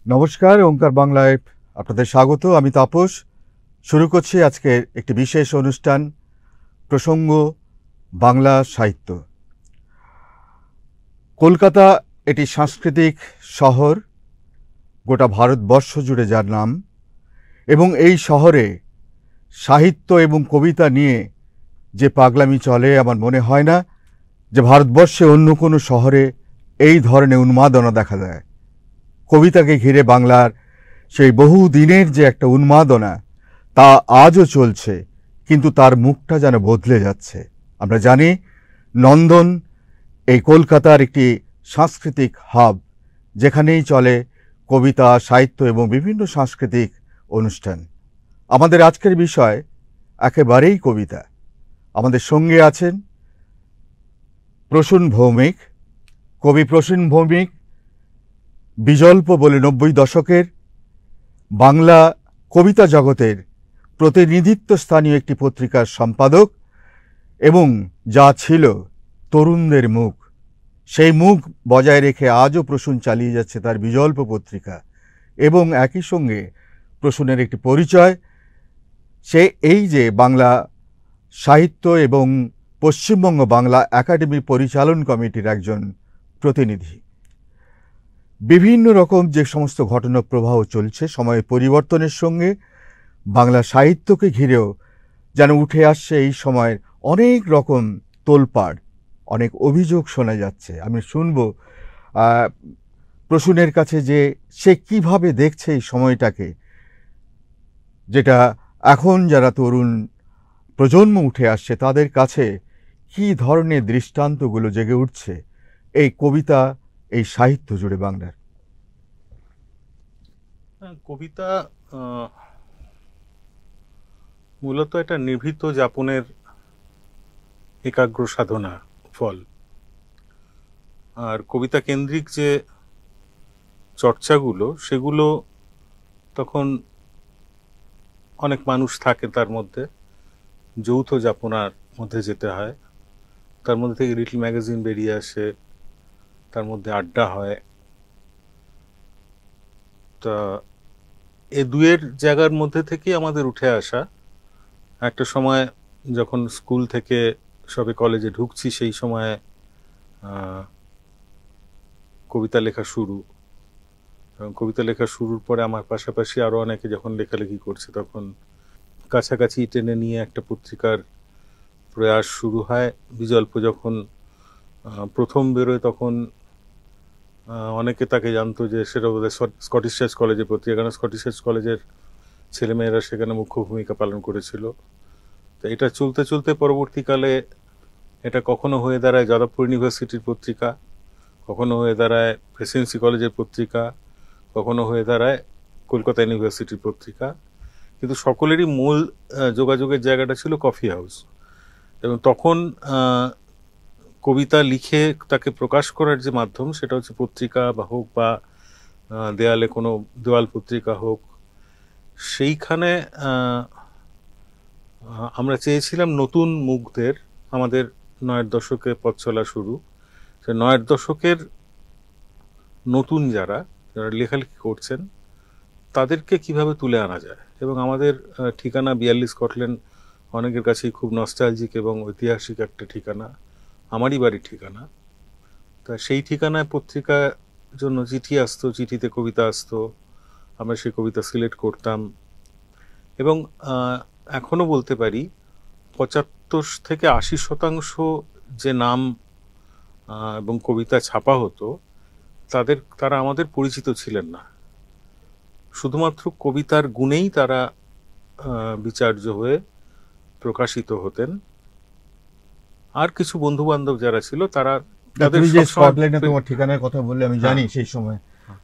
নমস্কার, ওঙ্কার বাংলায় আপনাদের স্বাগত। আমি তাপস। শুরু করছি আজকের একটি বিশেষ অনুষ্ঠান, প্রসঙ্গ বাংলা সাহিত্য। কলকাতা এটি সাংস্কৃতিক শহর, গোটা ভারতবর্ষ জুড়ে যার নাম, এবং এই শহরে সাহিত্য এবং কবিতা নিয়ে যে পাগলামি চলে, আমার মনে হয় না যে ভারতবর্ষে অন্য কোনো শহরে এই ধরনের উন্মাদনা দেখা যায়। কবিতাকে ঘিরে বাংলার সেই বহু দিনের যে একটা উন্মাদনা, তা আজও চলছে, কিন্তু তার মুখটা যেন বদলে যাচ্ছে। আমরা জানি নন্দন এই কলকাতার একটি সাংস্কৃতিক হাব, যেখানেই চলে কবিতা, সাহিত্য এবং বিভিন্ন সাংস্কৃতিক অনুষ্ঠান। আমাদের আজকের বিষয় একেবারেই কবিতা। আমাদের সঙ্গে আছেন প্রসূন ভৌমিক। কবি প্রসূন ভৌমিক বিজল্প বলে ৯০ দশকের বাংলা কবিতা জগতের প্রতিনিধিত্ব স্থানীয় একটি পত্রিকার সম্পাদক, এবং যা ছিল তরুণদের মুখ, সেই মুখ বজায় রেখে আজও প্রসূন চালিয়ে যাচ্ছে তার বিজল্প পত্রিকা। এবং একই সঙ্গে প্রসূনের একটি পরিচয়, সে এই যে বাংলা সাহিত্য এবং পশ্চিমবঙ্গ বাংলা একাডেমি পরিচালন কমিটির একজন প্রতিনিধি। বিভিন্ন রকম যে সমস্ত ঘটনা প্রবাহ চলছে সময়ের পরিবর্তনের সঙ্গে, বাংলা সাহিত্যকে ঘিরেও যেন উঠে আসছে এই সময়ের অনেক রকম তোলপাড়, অনেক অভিযোগ শোনা যাচ্ছে। আমি শুনব প্রসূনের কাছে যে সে কিভাবে দেখছে এই সময়টাকে, যেটা এখন যারা তরুণ প্রজন্ম উঠে আসছে তাদের কাছে কি ধরনের দৃষ্টান্তগুলো জেগে উঠছে এই কবিতা, এই সাহিত্য জুড়ে বাংলার। কবিতা মূলত একটা নিভৃত যাপনের একাগ্র সাধনা ফল। আর কবিতা কেন্দ্রিক যে চর্চাগুলো, সেগুলো তখন অনেক মানুষ থাকে, তার মধ্যে যৌথ যাপনার মধ্যে যেতে হয়। তার মধ্যে থেকে লিটল ম্যাগাজিন বেরিয়ে আসে, তার মধ্যে আড্ডা হয়। তা এ দুয়ের জায়গার মধ্যে থেকেই আমাদের উঠে আসা। একটা সময় যখন স্কুল থেকে সবে কলেজে ঢুকছি, সেই সময় কবিতা লেখা শুরু, এবং কবিতা লেখা শুরুর পরে আমার পাশাপাশি আরও অনেকে যখন লেখালেখি করছে, তখন কাছাকাছি টেনে নিয়ে একটা পত্রিকার প্রয়াস শুরু হয়। বিজল্প যখন প্রথম বেরোয়, তখন অনেকে তাকে জানতো যে সেটা বোধহয় স্কটিশ চার্চ কলেজের পত্রিকা, কারণ স্কটিশ চার্চ কলেজের ছেলেমেয়েরা সেখানে মুখ্য ভূমিকা পালন করেছিল। তো এটা চলতে চলতে পরবর্তীকালে এটা কখনো হয়ে দাঁড়ায় যাদবপুর ইউনিভার্সিটির পত্রিকা, কখনো হয়ে দাঁড়ায় প্রেসিডেন্সি কলেজের পত্রিকা, কখনো হয়ে দাঁড়ায় কলকাতা ইউনিভার্সিটির পত্রিকা। কিন্তু সকলেরই মূল যোগাযোগের জায়গাটা ছিল কফি হাউস। এবং তখন কবিতা লিখে তাকে প্রকাশ করার যে মাধ্যম, সেটা হচ্ছে পত্রিকা বা হোক, বা দেয়ালে কোনো দেওয়াল পত্রিকা হোক। সেইখানে আমরা চেয়েছিলাম নতুন মুখদের, আমাদের ৯-এর দশকে পথ চলা শুরু, সে ৯-এর দশকের নতুন যারা লেখালেখি করছেন তাদেরকে কিভাবে তুলে আনা যায়। এবং আমাদের ঠিকানা ৪২ স্কটল্যান্ড অনেকের কাছেই খুব নস্টালজিক এবং ঐতিহাসিক একটা ঠিকানা, আমারই বাড়ির ঠিকানা। তা সেই ঠিকানায় পত্রিকার জন্য চিঠি আসতো, চিঠিতে কবিতা আসতো, আমরা সেই কবিতা সিলেক্ট করতাম। এবং এখনও বলতে পারি ৭৫ থেকে ৮০% যে নাম এবং কবিতা ছাপা হতো, তারা আমাদের পরিচিত ছিলেন না। শুধুমাত্র কবিতার গুণেই তারা বিচার্য হয়ে প্রকাশিত হতেন। আর কিছু বন্ধু বান্ধব যারা ছিল, তারা স্কটল্যান্ডে তোমার ঠিকানার কথা বললে আমি জানি সেই সময়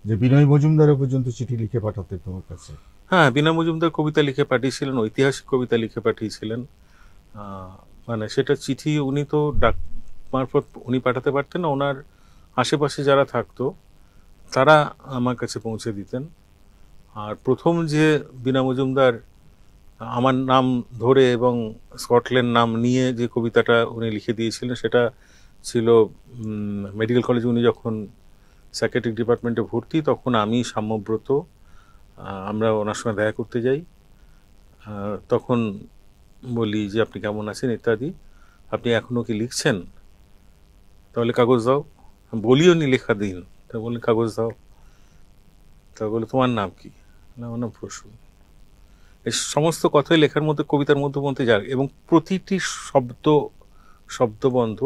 যে বিনয় মজুমদারও পর্যন্ত চিঠি লিখে পাঠাতেন তোমার কাছে। হ্যাঁ, বিনয় মজুমদার কবিতা লিখে পাঠিয়েছিলেন, ঐতিহাসিক কবিতা লিখে পাঠিয়েছিলেন। মানে সেটা চিঠি উনি তো ডাক মারফত উনি পাঠাতে পারতেন না, ওনার আশেপাশে যারা থাকতো তারা আমার কাছে পৌঁছে দিতেন। আর প্রথম যে বিনয় মজুমদার আমার নাম ধরে এবং স্কটল্যান্ড নাম নিয়ে যে কবিতাটা উনি লিখে দিয়েছিলেন, সেটা ছিল মেডিকেল কলেজে উনি যখন সাইকিয়াট্রিক ডিপার্টমেন্টে ভর্তি, তখন আমি সাম্যব্রত আমরা ওনার সঙ্গে দেখা করতে যাই। তখন বলি যে আপনি কেমন আছেন ইত্যাদি, আপনি এখনও কি লিখছেন, তাহলে কাগজ দাও। বলিও নি লেখা দিন, তা বলি কাগজ দাও। তা বলে তোমার নাম কি, আমার নাম প্রসূন। এই সমস্ত কথাই লেখার মধ্যে, কবিতার মধ্যে মধ্যে যায়, এবং প্রতিটি শব্দবন্ধ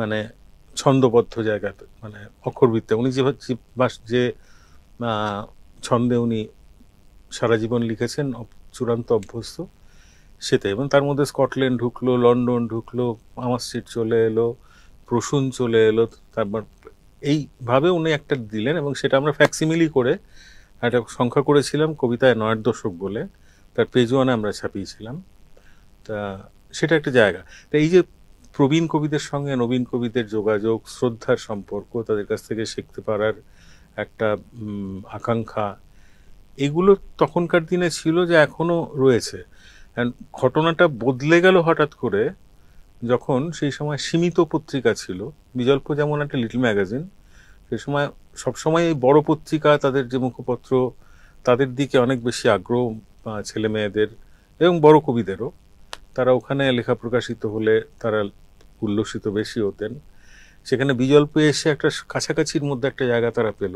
মানে ছন্দবদ্ধ জায়গাতে, মানে অক্ষরবৃত্তে উনি যে ছন্দে উনি সারা জীবন লিখেছেন, চূড়ান্ত অভ্যস্ত সেটাই। এবং তার মধ্যে স্কটল্যান্ড ঢুকলো, লন্ডন ঢুকলো, আমার স্ট্রিট চলে এলো, প্রসূন চলে এলো। তারপর এইভাবে উনি একটা দিলেন, এবং সেটা আমরা ফ্যাক্সিমিলি করে একটা সংখ্যা করেছিলাম কবিতায় 9 দশক বলে, তার পেজ ওয়ানে আমরা ছাপিয়েছিলাম। তা সেটা একটা জায়গা। তা এই যে প্রবীণ কবিদের সঙ্গে নবীন কবিদের যোগাযোগ, শ্রদ্ধার সম্পর্ক, তাদের কাছ থেকে শিখতে পারার একটা আকাঙ্ক্ষা, এগুলো তখনকার দিনে ছিল, যে এখনও রয়েছে। ঘটনাটা বদলে গেল হঠাৎ করে যখন সেই সময় সীমিত পত্রিকা ছিল। বিজল্প যেমন একটা লিটল ম্যাগাজিন, সেই সময় সবসময় এই বড় পত্রিকা, তাদের যে মুখপত্র, তাদের দিকে অনেক বেশি আগ্রহ ছেলে মেয়েদের এবং বড় কবিদেরও। তারা ওখানে লেখা প্রকাশিত হলে তারা উল্লসিত বেশি হতেন। সেখানে বিজল্পে এসে একটা কাছাকাছির মধ্যে একটা জায়গা তারা পেল।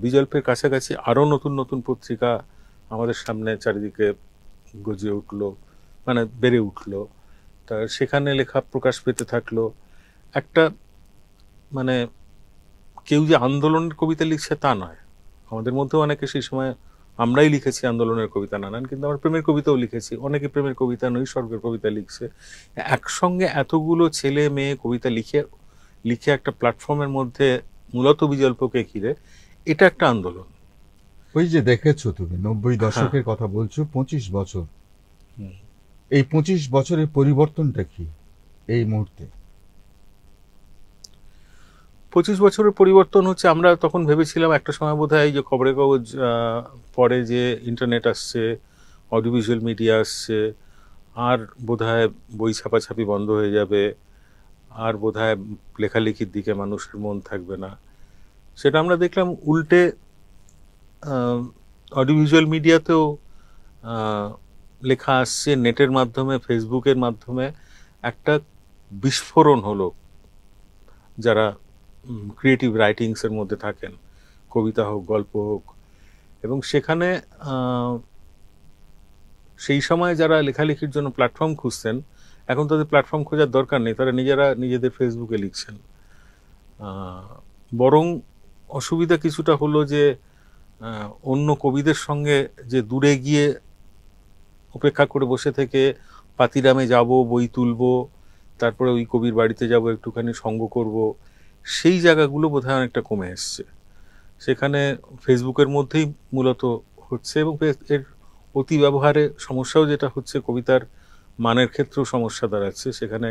বিজল্পের কাছাকাছি আরও নতুন নতুন পত্রিকা আমাদের সামনে চারিদিকে গজিয়ে উঠলো, মানে বেড়ে উঠলো। তা সেখানে লেখা প্রকাশ পেতে থাকলো। একটা মানে কেউ যে আন্দোলনের কবিতা লিখছে তা নয়, আমাদের মধ্যেও অনেকে সেই সময়, আমরাই লিখেছি আন্দোলনের কবিতা নানান, কিন্তু আমরা প্রেমের কবিতাও লিখেছি, অনেকে প্রেমের কবিতা, নৈসর্গের কবিতা লিখছে। একসঙ্গে এতগুলো ছেলে মেয়ে কবিতা লিখে একটা প্ল্যাটফর্মের মধ্যে, মূলত বিজল্পকে ঘিরে, এটা একটা আন্দোলন। ওই যে দেখেছো তুমি 90 দশকের কথা বলছো, 25 বছর, এই 25 বছরের পরিবর্তনটা কি এই মুহূর্তে? 25 বছরের পরিবর্তন হচ্ছে, আমরা তখন ভেবেছিলাম একটা সময় বোধহয় এই যে খবরের কাগজ পরে যে ইন্টারনেট আসছে, অডিও ভিজুয়াল মিডিয়া আসছে, আর বোধহয় বই ছাপাছাপি বন্ধ হয়ে যাবে, আর বোধহয় লেখালেখির দিকে মানুষের মন থাকবে না। সেটা আমরা দেখলাম উল্টে অডিও ভিজুয়াল মিডিয়াতেও লেখা আসছে, নেটের মাধ্যমে, ফেসবুকের মাধ্যমে একটা বিস্ফোরণ হলো যারা ক্রিয়েটিভ রাইটিংসের মধ্যে থাকেন, কবিতা হোক, গল্প হোক। এবং সেখানে সেই সময় যারা লেখালেখির জন্য প্ল্যাটফর্ম খুঁজছেন, এখন তাদের প্ল্যাটফর্ম খোঁজার দরকার নেই, তারা নিজেরা নিজেদের ফেসবুকে লিখছেন। বরং অসুবিধা কিছুটা হলো যে অন্য কবিদের সঙ্গে যে দূরে গিয়ে অপেক্ষা করে বসে থেকে পাতিরামে যাব, বই তুলব, তারপরে ওই কবির বাড়িতে যাব, একটুখানি সঙ্গ করব, সেই জায়গাগুলো বোধহয় অনেকটা কমে এসছে। সেখানে ফেসবুকের মধ্যেই মূলত হচ্ছে, এবং এর অতি ব্যবহারে সমস্যাও যেটা হচ্ছে, কবিতার মানের ক্ষেত্রেও সমস্যা দাঁড়াচ্ছে। সেখানে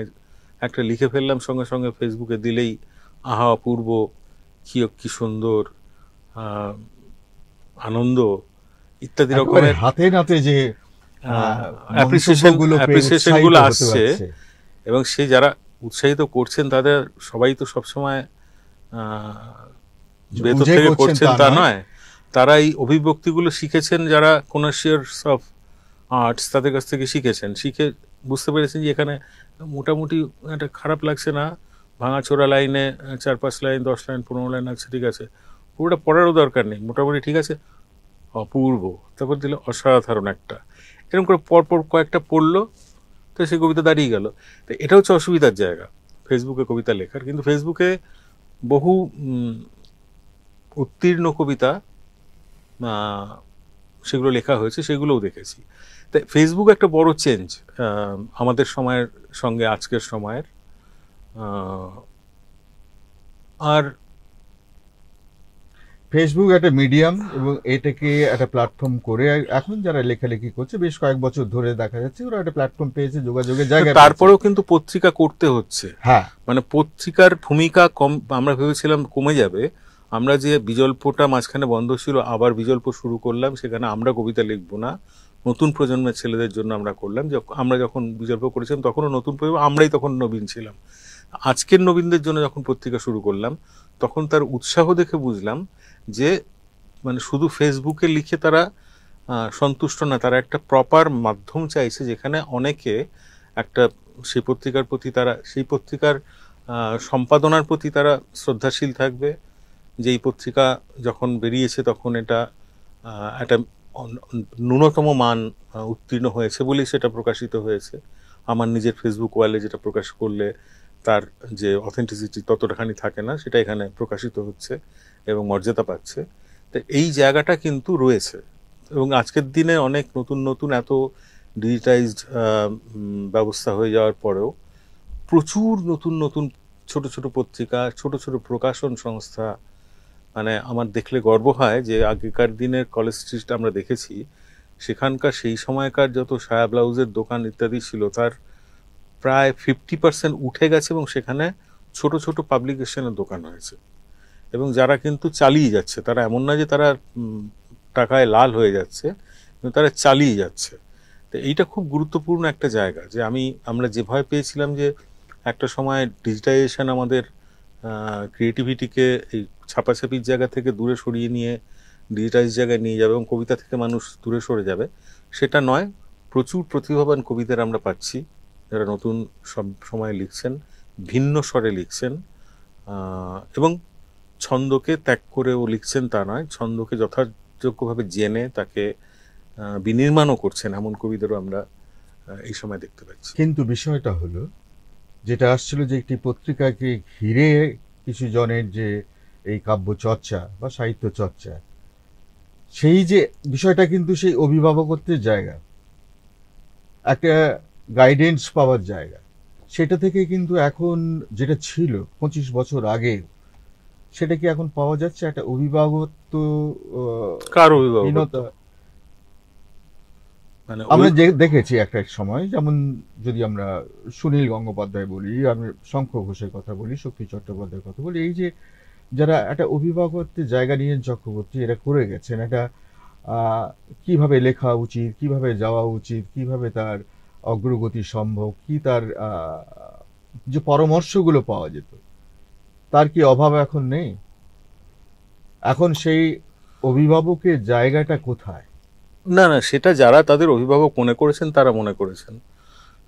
একটা লিখে ফেললাম, সঙ্গে সঙ্গে ফেসবুকে দিলেই আহা অপূর্ব, কি সুন্দর, আনন্দ ইত্যাদি রকমের হাতে নাতে যে অ্যাপ্রিসিয়েশন গুলো আসছে। এবং সে যারা উৎসাহিত করছেন তাদের সবাই তো সবসময় বেতন থেকে করছেন তা নয়, তারা এই অভিব্যক্তিগুলো শিখেছেন, যারা কনার্সিয়ার্স অফ আর্টস তাদের কাছ থেকে শিখেছেন, শিখে বুঝতে পেরেছেন যে এখানে মোটামুটি একটা খারাপ লাগছে না, ভাঙাচোরা লাইনে 4-5 লাইন, 10 লাইন, 15 লাইন আছে, ঠিক আছে, পুরোটা পড়ারও দরকার নেই, মোটামুটি ঠিক আছে, অপূর্ব, তারপর দিলে অসাধারণ একটা, এরকম করে পরপর কয়েকটা পড়লো, তো সেই কবিতা দাঁড়িয়ে গেল। তো এটা হচ্ছে অসুবিধার জায়গা ফেসবুকে কবিতা লেখার। কিন্তু ফেসবুকে বহু উত্তীর্ণ কবিতা সেগুলো লেখা হয়েছে, সেগুলোও দেখেছি। তাই ফেসবুক একটা বড় চেঞ্জ আমাদের সময়ের সঙ্গে আজকের সময়ের। আর ফেসবুক একটা মিডিয়াম, এবং এটাকে একটা প্ল্যাটফর্ম করে এখন যারা লেখালেখি করছে বেশ কয়েক বছর ধরে দেখা যাচ্ছে ওরা একটা প্ল্যাটফর্ম পেয়েছে, যোগাযোগের জায়গা। তারপরেও কিন্তু পত্রিকা করতে হচ্ছে। হ্যাঁ, মানে পত্রিকার ভূমিকা কম, আমরা ভেবেছিলাম কমে যাবে। আমরা যে বিজল্পটা মাঝখানে বন্ধ ছিল, আবার বিজল্প শুরু করলাম, সেখানে আমরা কবিতা লিখবো না, নতুন প্রজন্মের ছেলেদের জন্য আমরা করলাম। আমরা যখন বিজল্প করেছিলাম তখনও নতুন প্রজন্ম, আমরাই তখন নবীন ছিলাম। আজকের নবীনদের জন্য যখন পত্রিকা শুরু করলাম, তখন তার উৎসাহ দেখে বুঝলাম যে মানে শুধু ফেসবুকে লিখে তারা সন্তুষ্ট না, তারা একটা প্রপার মাধ্যম চাইছে যেখানে অনেকে একটা সেই পত্রিকার প্রতি, তারা সেই পত্রিকার সম্পাদনার প্রতি তারা শ্রদ্ধাশীল থাকবে, যে এই পত্রিকা যখন বেরিয়েছে তখন এটা একটা ন্যূনতম মান উত্তীর্ণ হয়েছে বলেই সেটা প্রকাশিত হয়েছে। আমার নিজের ফেসবুক ওয়ালে যেটা প্রকাশ করলে তার যে অথেন্টিসিটি ততটাখানি থাকে না, সেটা এখানে প্রকাশিত হচ্ছে এবং মর্যাদা পাচ্ছে। তো এই জায়গাটা কিন্তু রয়েছে, এবং আজকের দিনে অনেক নতুন নতুন এত ডিজিটাইজড ব্যবস্থা হয়ে যাওয়ার পরেও প্রচুর নতুন নতুন ছোট ছোট পত্রিকা, ছোট ছোট প্রকাশন সংস্থা, মানে আমার দেখলে গর্ব হয় যে আগেকার দিনের কলেজ স্ট্রিট আমরা দেখেছি, সেখানকার সেই সময়কার যত সায়া ব্লাউজের দোকান ইত্যাদি ছিল তার প্রায় 50% উঠে গেছে, এবং সেখানে ছোট ছোট পাবলিকেশনের দোকান হয়েছে, এবং যারা কিন্তু চালিয়ে যাচ্ছে, তারা এমন না যে তারা টাকায় লাল হয়ে যাচ্ছে, কিন্তু তারা চালিয়ে যাচ্ছে। তো এইটা খুব গুরুত্বপূর্ণ একটা জায়গা, যে আমরা যে ভয় পেয়েছিলাম যে একটা সময় ডিজিটাইজেশন আমাদের ক্রিয়েটিভিটিকে এই ছাপাছাপির জায়গা থেকে দূরে সরিয়ে নিয়ে ডিজিটাইজ জায়গায় নিয়ে যাবে এবং কবিতা থেকে মানুষ দূরে সরে যাবে, সেটা নয়। প্রচুর প্রতিভাবান কবিদের আমরা পাচ্ছি যারা নতুন সব সময় লিখছেন, ভিন্ন স্বরে লিখছেন, এবং ছন্দকে ত্যাগ করেও লিখছেন তা নয়, ছন্দকে যথাযোগ্যভাবে জেনে তাকে বিনির্মাণও করছেন, এমন কবিদেরও আমরা এই সময় দেখতে পাচ্ছি। কিন্তু বিষয়টা হলো যেটা আসছিল যে একটি পত্রিকাকে ঘিরে কিছু জনের যে এই কাব্য চর্চা বা সাহিত্য চর্চা, সেই যে বিষয়টা কিন্তু সেই অভিভাবকত্বের জায়গা, একটা গাইডেন্স পাওয়ার জায়গা, সেটা থেকে কিন্তু এখন যেটা ছিল 25 বছর আগে, সেটা কি এখন পাওয়া যাচ্ছে? একটা অভিভাবকত্ব কার অভিভাবকত্ব? মানে আমরা দেখেছি একটা সময়, যেমন যদি আমরা সুনীল গঙ্গোপাধ্যায় বলি, আমি শঙ্খ ঘোষের কথা বলি, শক্তি চট্টোপাধ্যায়ের কথা বলি, এই যে যারা একটা অভিভাবকত্বের জায়গা নিয়ে চক্রবর্তী এরা করে গেছেন, একটা কিভাবে লেখা উচিত, কিভাবে যাওয়া উচিত, কিভাবে তার অগ্রগতি সম্ভব, কি তার যে পরামর্শগুলো পাওয়া যেত, তার কি অভাব এখন নেই? এখন সেই অভিভাবকের জায়গাটা কোথায়? না না, সেটা যারা তাদের অভিভাবক মনে করেছেন তারা মনে করেছেন,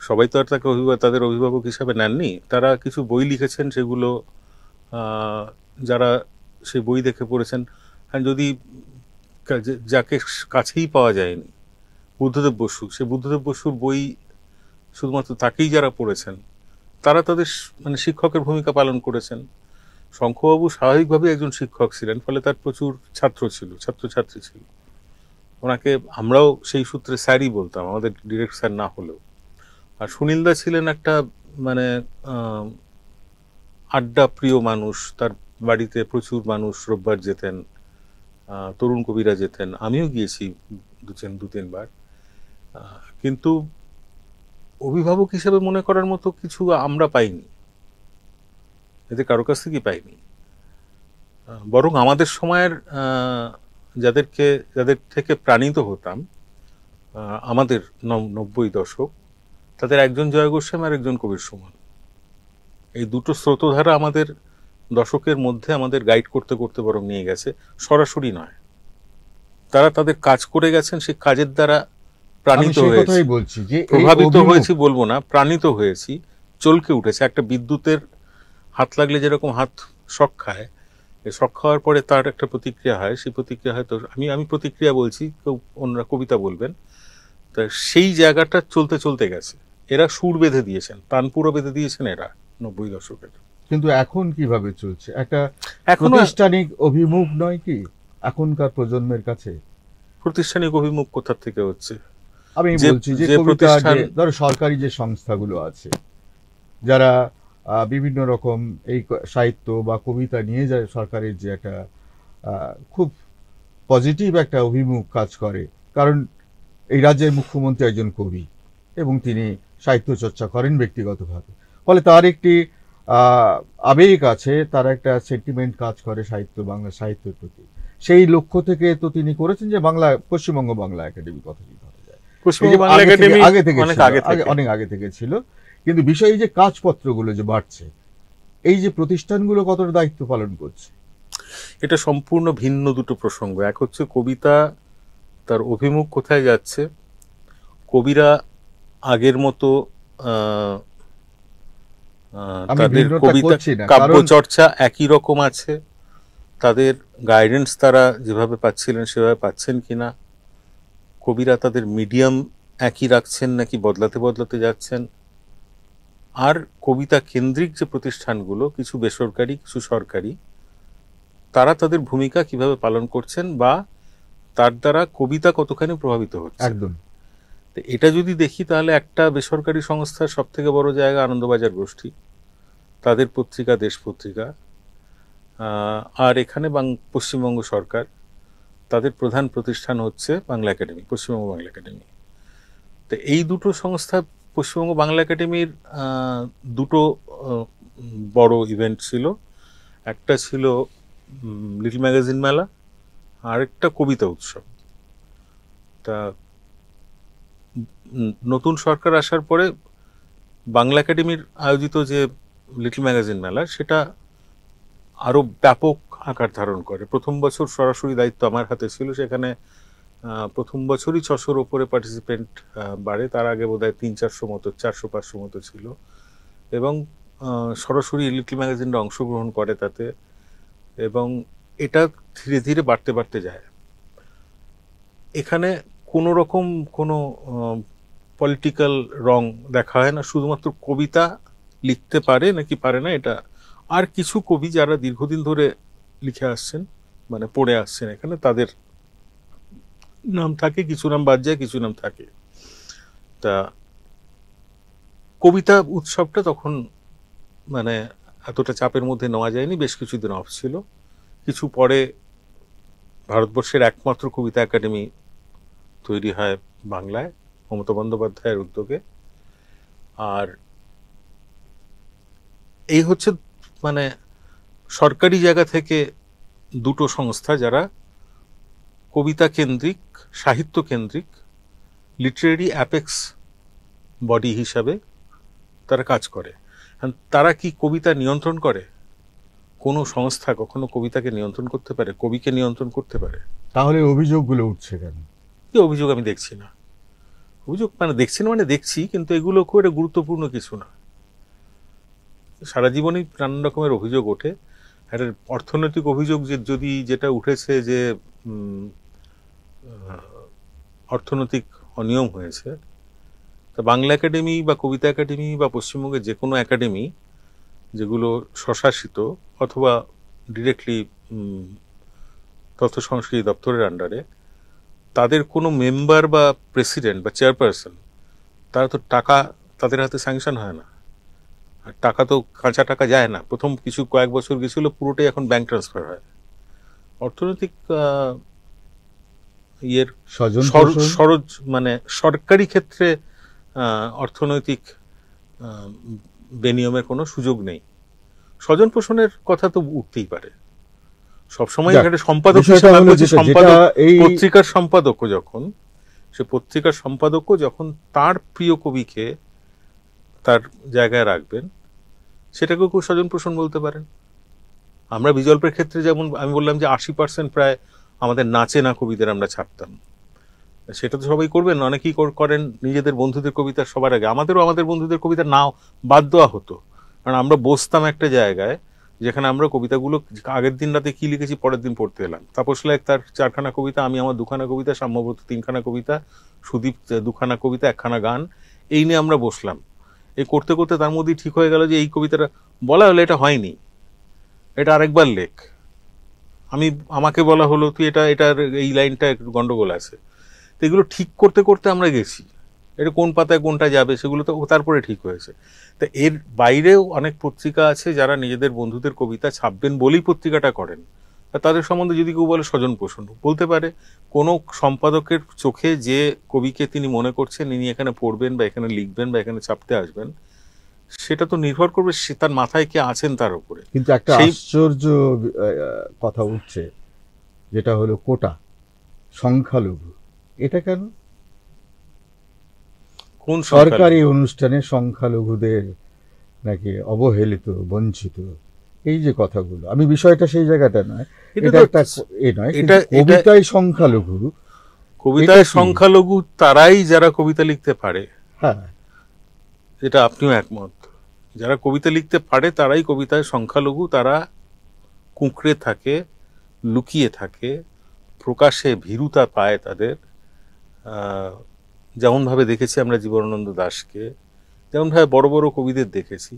সবাই তো আর তাকে তাদের অভিভাবক হিসাবে নেননি। তারা কিছু বই লিখেছেন, সেগুলো যারা সেই বই দেখে পড়েছেন, যদি যাকে কাছেই পাওয়া যায়নি, বুদ্ধদেব বসু, সে বুদ্ধদেব বসুর বই শুধুমাত্র তাকেই যারা পড়েছেন তারা তাদের মানে শিক্ষকের ভূমিকা পালন করেছেন। শঙ্খবাবু স্বাভাবিকভাবেই একজন শিক্ষক ছিলেন, ফলে তার প্রচুর ছাত্র ছিল, ছাত্রছাত্রী ছিল। ওনাকে আমরাও সেই সূত্রে স্যারই বলতাম, আমাদের ডিরেক্ট স্যার না হলেও। আর সুনীলদা ছিলেন একটা মানে আড্ডা প্রিয় মানুষ, তার বাড়িতে প্রচুর মানুষ রোববার যেতেন, তরুণ কবিরা যেতেন, আমিও গিয়েছি দু তিনবার। কিন্তু অভিভাবক হিসেবে মনে করার মতো কিছু আমরা পাইনি, এতে কারো কাছ থেকেই পাইনি। বরং আমাদের সময়ের যাদের থেকে প্রাণিত হতাম, আমাদের 90 দশক, তাদের একজন জয় গোস্বামী আর একজন কবির সুমন, এই দুটো স্রোতধারা আমাদের দশকের মধ্যে আমাদের গাইড করতে করতে বরং নিয়ে গেছে, সরাসরি নয়। তারা তাদের কাজ করে গেছেন, সেই কাজের দ্বারা প্রাণিত হয়েছি, প্রভাবিত হয়েছি বলবো না, প্রাণিত হয়েছি, চলকে উঠেছে। একটা বিদ্যুতের হাত লাগলে যেরকম হাত শক খায়, শক খাওয়ার পরে তার একটা প্রতিক্রিয়া হয়, সেই প্রতিক্রিয়া হয়তো আমি প্রতিক্রিয়া বলছি, কেউ অন্যরা কবিতা বলবেন। তা সেই জায়গাটা চলতে চলতে গেছে। এরা সুর বেঁধে দিয়েছেন, তানপুরও বেঁধে দিয়েছেন এরা 90 দশকের। কিন্তু এখন কিভাবে চলছে? একটা প্রাতিষ্ঠানিক অভিমুখ নয় কি এখনকার প্রজন্মের কাছে? প্রাতিষ্ঠানিক অভিমুখ কোথা থেকে হচ্ছে? আমি বলছি যে ধরো সরকারি যে সংস্থাগুলো আছে, যারা বিভিন্ন রকম এই সাহিত্য বা কবিতা নিয়ে যায়, সরকারের যে একটা খুব পজিটিভ একটা অভিমুখ কাজ করে, কারণ এই রাজ্যের মুখ্যমন্ত্রী একজন কবি এবং তিনি সাহিত্য চর্চা করেন ব্যক্তিগতভাবে, ফলে তার একটি আবেগ আছে, তার একটা সেন্টিমেন্ট কাজ করে সাহিত্য, বাংলা সাহিত্যের প্রতি। সেই লক্ষ্য থেকে তো তিনি করেছেন যে পশ্চিমবঙ্গ বাংলা একাডেমি কথা কি ধরা যায়, অনেক আগে থেকে ছিল, কিন্তু বিষয় যে কাজপত্রগুলো যে বাড়ছে, এই যে প্রতিষ্ঠানগুলো কতটা দায়িত্ব পালন করছে? এটা সম্পূর্ণ ভিন্ন দুটো প্রসঙ্গ। এক হচ্ছে কবিতা, তার অভিমুখ কোথায় যাচ্ছে। কবিরা আগের মতো আমি তাদের ভিন্নতা কবিতা করছি না, কাব্য কারণ চর্চা একই রকম আছে, তাদের গাইডেন্স তারা যেভাবে পাচ্ছিলেন সেভাবে পাচ্ছেন কিনা, কবিরা তাদের মিডিয়াম একই রাখছেন নাকি বদলাতে বদলাতে যাচ্ছেন, আর কবিতা কেন্দ্রিক যে প্রতিষ্ঠানগুলো, কিছু বেসরকারি কিছু সরকারি, তারা তাদের ভূমিকা কিভাবে পালন করছেন বা তার দ্বারা কবিতা কতখানি প্রভাবিত হচ্ছে। একদম তো এটা যদি দেখি তাহলে একটা বেসরকারি সংস্থার সব থেকে বড় জায়গা আনন্দবাজার গোষ্ঠী, তাদের পত্রিকা দেশ পত্রিকা, আর এখানে পশ্চিমবঙ্গ সরকার, তাদের প্রধান প্রতিষ্ঠান হচ্ছে বাংলা একাডেমি, পশ্চিমবঙ্গ বাংলা একাডেমি। তো এই দুটো সংস্থা, পশ্চিমবঙ্গ বাংলা একাডেমির দুটো বড় ইভেন্ট ছিল। একটা ছিল লিটল ম্যাগাজিন মেলা, আর একটা কবিতা উৎসব। তা নতুন সরকার আসার পরে বাংলা একাডেমির আয়োজিত যে লিটল ম্যাগাজিন মেলা, সেটা আরো ব্যাপক আকার ধারণ করে। প্রথম বছর সরাসরি দায়িত্ব আমার হাতে ছিল, সেখানে প্রথম বছরই 600-র উপরে পার্টিসিপেন্ট বাড়ে। তার আগে বোধহয় 300-400 মতো, 400-500 মতো ছিল, এবং সরাসরি লিটল ম্যাগাজিনটা অংশগ্রহণ করে তাতে, এবং এটা ধীরে ধীরে বাড়তে বাড়তে যায়। এখানে কোনো রকম কোনো পলিটিক্যাল রং দেখা হয় না, শুধুমাত্র কবিতা লিখতে পারে নাকি পারে না এটা। আর কিছু কবি যারা দীর্ঘদিন ধরে লিখে আসছেন, মানে পড়ে আসছেন এখানে, তাদের নাম থাকে, কিছু নাম বাদ যায়, কিছু নাম থাকে। তা কবিতা উৎসবটা তখন মানে এতটা চাপের মধ্যে নেওয়া যায়নি, বেশ কিছুদিন অফ ছিল। কিছু পরে ভারতবর্ষের একমাত্র কবিতা একাডেমি তৈরি হয় বাংলায়, মমতা বন্দ্যোপাধ্যায়ের উদ্যোগে। আর এই হচ্ছে মানে সরকারি জায়গা থেকে দুটো সংস্থা যারা কবিতা কেন্দ্রিক, সাহিত্য কেন্দ্রিক, লিটারেরি অ্যাপেক্স বডি হিসাবে তারা কাজ করে। তারা কি কবিতা নিয়ন্ত্রণ করে? কোনো সংস্থা কখনো কবিতাকে নিয়ন্ত্রণ করতে পারে, কবিকে নিয়ন্ত্রণ করতে পারে? তাহলে অভিযোগগুলো উঠছে কেন? কি অভিযোগ আমি দেখছি না। অভিযোগ মানে দেখছি না, মানে দেখছি, কিন্তু এগুলো খুব একটা গুরুত্বপূর্ণ কিছু না। সারা জীবনই নানান রকমের অভিযোগ ওঠে। একটা অর্থনৈতিক অভিযোগ যদি যেটা উঠেছে যে অর্থনৈতিক অনিয়ম হয়েছে, তা বাংলা একাডেমি বা কবিতা একাডেমি বা পশ্চিমবঙ্গের যে কোনো একাডেমি যেগুলো স্বশাসিত অথবা ডিরেক্টলি তথ্য সংস্কৃতি দপ্তরের আন্ডারে, তাদের কোনো মেম্বার বা প্রেসিডেন্ট বা চেয়ারপারসন, তারা তো টাকা, তাদের হাতে স্যাংশন হয় না। আর টাকা তো কাঁচা টাকা যায় না, প্রথম কিছু কয়েক বছর গেছিল, পুরোটাই এখন ব্যাংক ট্রান্সফার হয়। অর্থনৈতিক ইয়ের সরজ মানে সরকারি ক্ষেত্রে অর্থনৈতিক বেনিয়মের কোনো সুযোগ নেই। স্বজন পোষণের কথা তো উঠতেই পারে সবসময়। এখানে সম্পাদক পত্রিকার সম্পাদক যখন, সে পত্রিকার সম্পাদক যখন তার প্রিয় কবিকে তার জায়গায় রাখবেন, সেটাকেও কেউ স্বজন পোষণ বলতে পারেন। আমরা বিজল্পের ক্ষেত্রে যেমন আমি বললাম যে 80% প্রায় আমাদের নাচে না কবিদের আমরা ছাপতাম, সেটা তো সবাই করবেন, অনেকেই করেন নিজেদের বন্ধুদের কবিতা সবার আগে। আমাদের বন্ধুদের কবিতা নাও বাদ দেওয়া হতো, কারণ আমরা বসতাম একটা জায়গায় যেখানে আমরা কবিতাগুলো আগের দিন রাতে কি লিখেছি পরের দিন পড়তে এলাম। তাপস লায়েক তার 4খানা কবিতা, আমি আমার 2খানা কবিতা, সাম্যব্রত 3খানা কবিতা, সুদীপ 2খানা কবিতা, 1খানা গান, এই নিয়ে আমরা বসলাম। এই করতে করতে তার মধ্যেই ঠিক হয়ে গেল যে এই কবিতাটা বলা হলো, এটা হয়নি, এটা আরেকবার লেখ। আমাকে বলা হলো তুই এটার এই লাইনটা গন্ডগোল আছে। তো এগুলো ঠিক করতে করতে আমরা গেছি, এটা কোন পাতায় কোনটা যাবে সেগুলো তো তারপরে ঠিক হয়েছে। তা এর বাইরেও অনেক পত্রিকা আছে যারা নিজেদের বন্ধুদের কবিতা ছাপবেন বলেই পত্রিকাটা করেন। তাদের সম্বন্ধে যদি কেউ বলে স্বজন পোষণ, বলতে পারে কোনো সম্পাদকের চোখে যে কবিকে তিনি মনে করছেন ইনি এখানে পড়বেন বা এখানে লিখবেন বা এখানে ছাপতে আসবেন, সেটা তো নির্ভর করবে তার মাথায় কে আছেন তার উপরে। কিন্তু একটা আশ্চর্য কথা উঠছে, যেটা হলো কোটা, সংখ্যালঘু। এটা কেন? কোন সরকারি অনুষ্ঠানে সংখ্যালঘুদের নাকি অবহেলিত, বঞ্চিত, এই যে কথাগুলো, আমি বিষয়টা সেই জায়গাটা নয়, এটা এটা তো একটা এ নয়, এটা কিন্তু কবিতায় সংখ্যালঘু, কবিতায় এটা কি? সংখ্যালঘু তারাই যারা কবিতা লিখতে পারে, হ্যাঁ, এটা আপনিও একমত। যারা কবিতা লিখতে পারে তারাই কবিতায় সংখ্যালঘু, তারা কুঁকড়ে থাকে, লুকিয়ে থাকে, প্রকাশে ভীরুতা পায় তাদের। যেমনভাবে দেখেছি আমরা জীবনানন্দ দাশকে, যেমনভাবে বড় বড় কবিদের দেখেছি।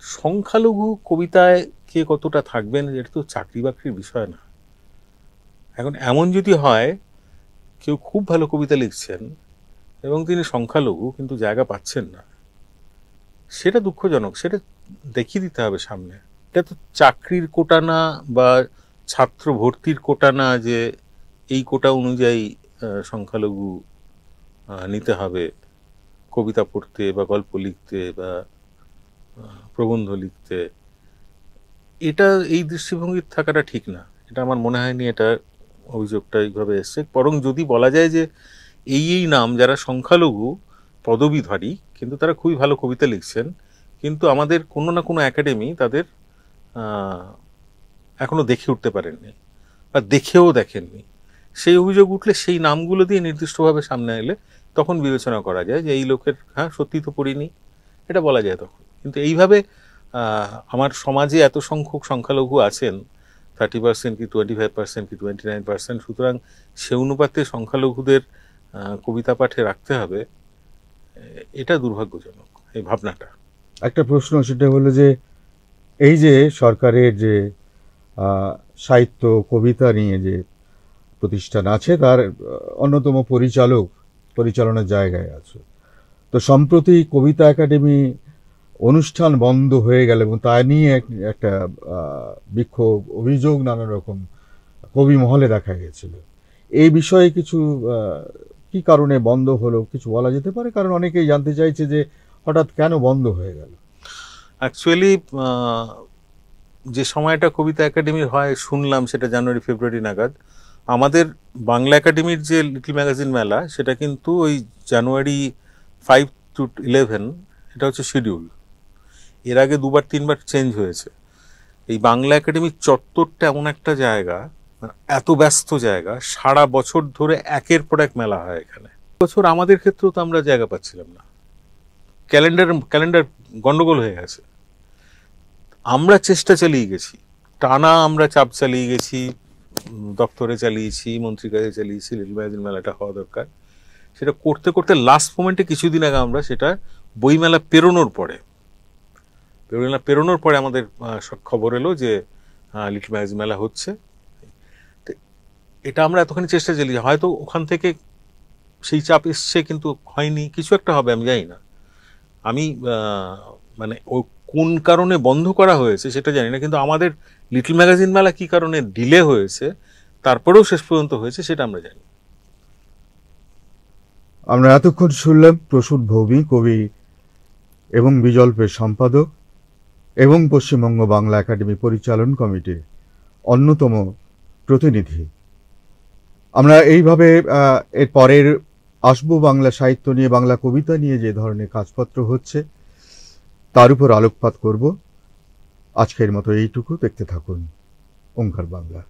সংখ্যালঘু কবিতায় কে কতটা থাকবেন এটা তো চাকরি বাকরির বিষয় না। এখন এমন যদি হয় কেউ খুব ভালো কবিতা লিখছেন এবং তিনি সংখ্যালঘু কিন্তু জায়গা পাচ্ছেন না, সেটা দুঃখজনক, সেটা দেখিয়ে দিতে হবে সামনে। এটা তো চাকরির কোটা না বা ছাত্র ভর্তির কোটা না যে এই কোটা অনুযায়ী সংখ্যালঘু নিতে হবে কবিতা পড়তে বা গল্প লিখতে বা প্রবন্ধ লিখতে। এটা এই দৃষ্টিভঙ্গির থাকাটা ঠিক না, এটা আমার মনে হয়নি এটা অভিযোগটা এইভাবে এসছে। বরং যদি বলা যায় যে এই নাম যারা সংখ্যালঘু পদবীধারী কিন্তু তারা খুবই ভালো কবিতা লিখছেন, কিন্তু আমাদের কোনো না কোনো একাডেমি তাদের এখনো দেখে উঠতে পারেননি বা দেখেও দেখেননি, সেই অভিযোগ উঠলে সেই নামগুলো দিয়ে নির্দিষ্টভাবে সামনে এলে তখন বিবেচনা করা যায় যে এই লোকের হ্যাঁ সত্যি তো পড়িনি, এটা বলা যায় তখন। কিন্তু এইভাবে আমার সমাজে এত সংখ্যক সংখ্যালঘু আছেন, 30% কি 25% কি 29%, সুতরাং সে অনুপাতে সংখ্যালঘুদের কবিতা পাঠে রাখতে হবে, এটা দুর্ভাগ্যজনক এই ভাবনাটা। একটা প্রশ্ন সেটা হলো যে এই যে সরকারের যে সাহিত্য কবিতা নিয়ে যে প্রতিষ্ঠান আছে তার অন্যতম পরিচালনার জায়গায় আছে, তো সম্প্রতি কবিতা একাডেমি অনুষ্ঠান বন্ধ হয়ে গেল এবং তা নিয়ে একটা বিক্ষোভ, অভিযোগ নানা রকম কবি মহলে দেখা গেছিল। এই বিষয়ে কিছু কি কারণে বন্ধ হলো কিছু বলা যেতে পারে? কারণ অনেকেই জানতে চাইছে যে হঠাৎ কেন বন্ধ হয়ে গেল। অ্যাকচুয়ালি যে সময়টা কবিতা একাডেমির হয় শুনলাম সেটা জানুয়ারি ফেব্রুয়ারি নাগাদ। আমাদের বাংলা একাডেমির যে লিটল ম্যাগাজিন মেলা সেটা কিন্তু ওই জানুয়ারি 5 to 11 এটা হচ্ছে শিডিউল। এর আগে দুবার তিনবার চেঞ্জ হয়েছে। এই বাংলা একাডেমির চত্বরটা এমন একটা জায়গা, এত ব্যস্ত জায়গা, সারা বছর ধরে একের পর এক মেলা হয় এখানে। বছর আমাদের ক্ষেত্রেও তো আমরা জায়গা পাচ্ছিলাম না, ক্যালেন্ডার গন্ডগোল হয়ে গেছে। আমরা চেষ্টা চালিয়ে গেছি, টানা আমরা চাপ চালিয়ে গেছি, দপ্তরে চালিয়েছি, মন্ত্রীর কাছে চালিয়েছি, লিটল ম্যাগাজিন মেলাটা হওয়া দরকার। সেটা করতে করতে লাস্ট মোমেন্টে কিছুদিন আগে আমরা সেটা বইমেলা পেরোনোর পরে আমাদের খবর এলো যে লিটল ম্যাগাজিন মেলা হচ্ছে। এটা আমরা এতখানি চেষ্টা চালিয়ে, হয়তো ওখান থেকে সেই চাপ এসছে কিন্তু হয়নি, কিছু একটা হবে আমি জানি না। আমি মানে ও কোন কারণে বন্ধ করা হয়েছে সেটা জানি না, কিন্তু আমাদের লিটল ম্যাগাজিন মেলা কি কারণে ডিলে হয়েছে তারপরেও শেষ পর্যন্ত হয়েছে সেটা আমরা জানি। আমরা এতক্ষণ শুনলাম প্রসূন ভৌমিক, কবি এবং বিজল্পের সম্পাদক এবং পশ্চিমবঙ্গ বাংলা একাডেমি পরিচালন কমিটির অন্যতম প্রতিনিধি। আমরা এইভাবে এর পরের আসবো বাংলা সাহিত্য নিয়ে, বাংলা কবিতা নিয়ে যে ধরনের কাজপত্র হচ্ছে তার উপর আলোকপাত করব। আজকের মতো এইটুকু, দেখতে থাকুন ওঙ্কার বাংলা।